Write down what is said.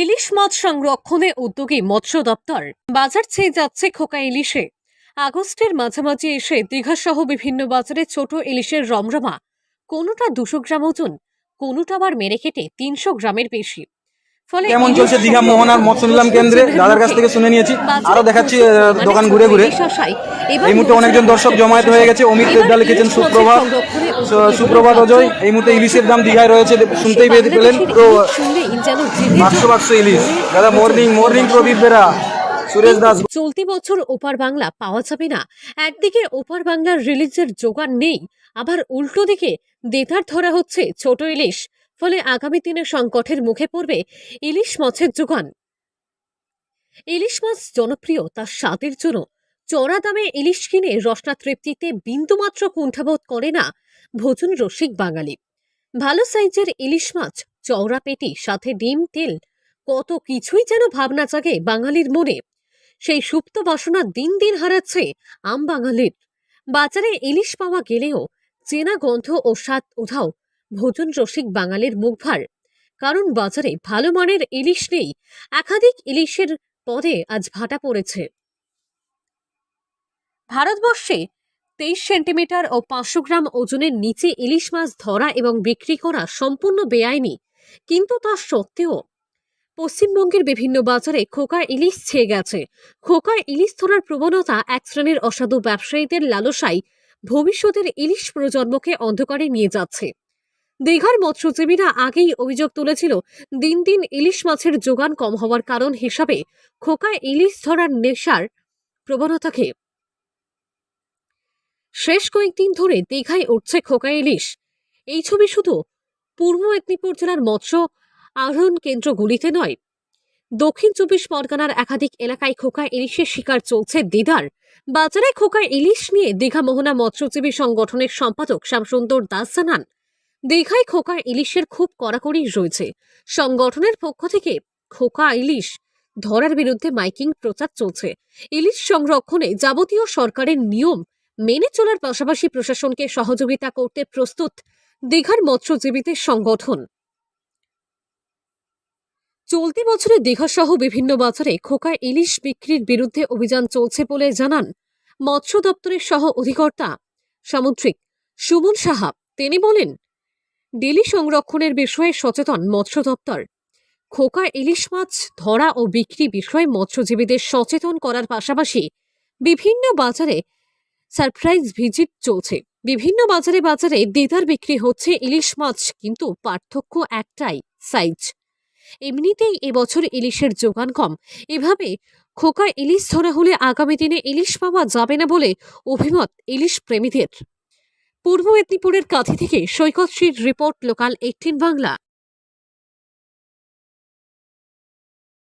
ইলিশ মাছ সংরক্ষণে উদ্যোগী মৎস্য দপ্তর। বাজার চেয়ে যাচ্ছে খোকা ইলিশে। আগস্টের মাঝামাঝি এসে দীঘা সহ বিভিন্ন বাজারে ছোট ইলিশের রমরমা। কোনোটা 200 গ্রাম ওজন, কোনোটা আবার মেরে কেটে 300 গ্রামের বেশি। ফলে কেমন চলছে দীঘা মোহনার মৎস্যনিলাম কেন্দ্রে দাদার কাছ থেকে শুনে নিয়েছি। আরো দেখাচ্ছি দোকান ঘুরে ঘুরে। এই মুহূর্তে অনেকজন দর্শক জমায়েত হয়ে গেছে। অমিত দেবদা লিখেছেন সুপ্রভাত। সুপ্রভাত অজয়। এই মুহূর্তে ইলিশের দাম দীঘায় রয়েছে, শুনতেই পেলেন। তো 500 ইলিশ। দাদা মর্নিং প্রদীপ বেরা, সুরেশ দাস। চলতি বছর ওপার বাংলা পাওয়া যাবে না। একদিকে ওপার বাংলার রিলিজের জোগান নেই, আবার উল্টো দিকে দেদার ধরা হচ্ছে ছোট ইলিশ। ফলে আগামী দিনে সংকটের মুখে পড়বে ইলিশ মাছের যোগান। ইলিশ মাছ জনপ্রিয় তার স্বাদের জন্য। চড়া দামে ইলিশ কিনে রসনা তৃপ্তিতে বিন্দুমাত্র কুণ্ঠাবোধ করে না ভোজন রসিক বাঙালি। ভালো সাইজের ইলিশ মাছ, চওড়া পেটি, সাথে ডিম, তেল, কত কিছুই যেন ভাবনা জাগে বাঙালির মনে। সেই সুপ্ত বাসনা দিন দিন হারাচ্ছে আম বাঙালির। বাজারে ইলিশ পাওয়া গেলেও চেনা গন্ধ ও স্বাদ উধাও ভোজন রসিক বাঙালির মুখভার। কারণ বাজারে ভালো মানের ইলিশ নেই। একাধিক ইলিশের পদে আজ ভাটা পড়েছে। ভারতবর্ষে 23 সেন্টিমিটার ও 500 গ্রাম ওজনের নিচে ইলিশ মাছ ধরা এবং বিক্রি করা সম্পূর্ণ বেআইনি। কিন্তু তা সত্ত্বেও পশ্চিমবঙ্গের বিভিন্ন বাজারে খোকা ইলিশ ছেয়ে গেছে। খোকা ইলিশ ধরার প্রবণতা এক শ্রেণীর অসাধু ব্যবসায়ীদের লালসায় ভবিষ্যতের ইলিশ প্রজন্মকে অন্ধকারে নিয়ে যাচ্ছে। দীঘার মৎস্যজীবীরা আগেই অভিযোগ তুলেছিল, দিন দিন ইলিশ মাছের যোগান কম হওয়ার কারণ হিসাবে খোকা ইলিশ ধরার নেশার প্রবণতাকে। শেষ কয়েকদিন ধরে দীঘায় উঠছে খোকা ইলিশ। এই ছবি শুধু পূর্ব মেদিনীপুর জেলার মৎস্য আহরণ কেন্দ্রগুলিতে নয়, দক্ষিণ 24 পরগনার একাধিক এলাকায় খোকা ইলিশের শিকার চলছে দেদার। বাজারে খোকা ইলিশ নিয়ে দীঘা মোহনা মৎস্যজীবী সংগঠনের সম্পাদক শ্যামসুন্দর দাস জানান, দীঘায় খোকা ইলিশের খুব কড়াকড়ি রয়েছে। সংগঠনের পক্ষ থেকে খোকা ইলিশ ধরার বিরুদ্ধে মাইকিং প্রচার চলছে। ইলিশ সংরক্ষণে যাবতীয় সরকারের নিয়ম মেনে চলার পাশাপাশি প্রশাসনকে সহযোগিতা করতে প্রস্তুত দীঘার মৎস্যজীবীদের সংগঠন। চলতি বছরে দীঘা সহ বিভিন্ন বাজারে খোকা ইলিশ বিক্রির বিরুদ্ধে অভিযান চলছে বলে জানান মৎস্য দপ্তরের সহ অধিকর্তা সামুদ্রিক সুমন সাহা। তিনি বলেন, ডেলি সংরক্ষণের বিষয়ে সচেতন মৎস্য দপ্তর। খোকা ইলিশ মাছ ধরা ও বিক্রি বিষয়ে মৎস্যজীবীদের সচেতন করার পাশাপাশি বিভিন্ন বাজারে সারপ্রাইজ ভিজিট চলছে। বিভিন্ন বাজারে বাজারে দেদার বিক্রি হচ্ছে ইলিশ মাছ, কিন্তু পার্থক্য একটাই, সাইজ। এমনিতেই এবছর ইলিশের যোগান কম। এভাবে খোকা ইলিশ ধরা হলে আগামী দিনে ইলিশ পাওয়া যাবে না বলে অভিমত ইলিশ প্রেমীদের। পূর্ব মেদিনীপুরের কাঁথি থেকে সৈকত শ্রীর রিপোর্ট, লোকাল 18 বাংলা।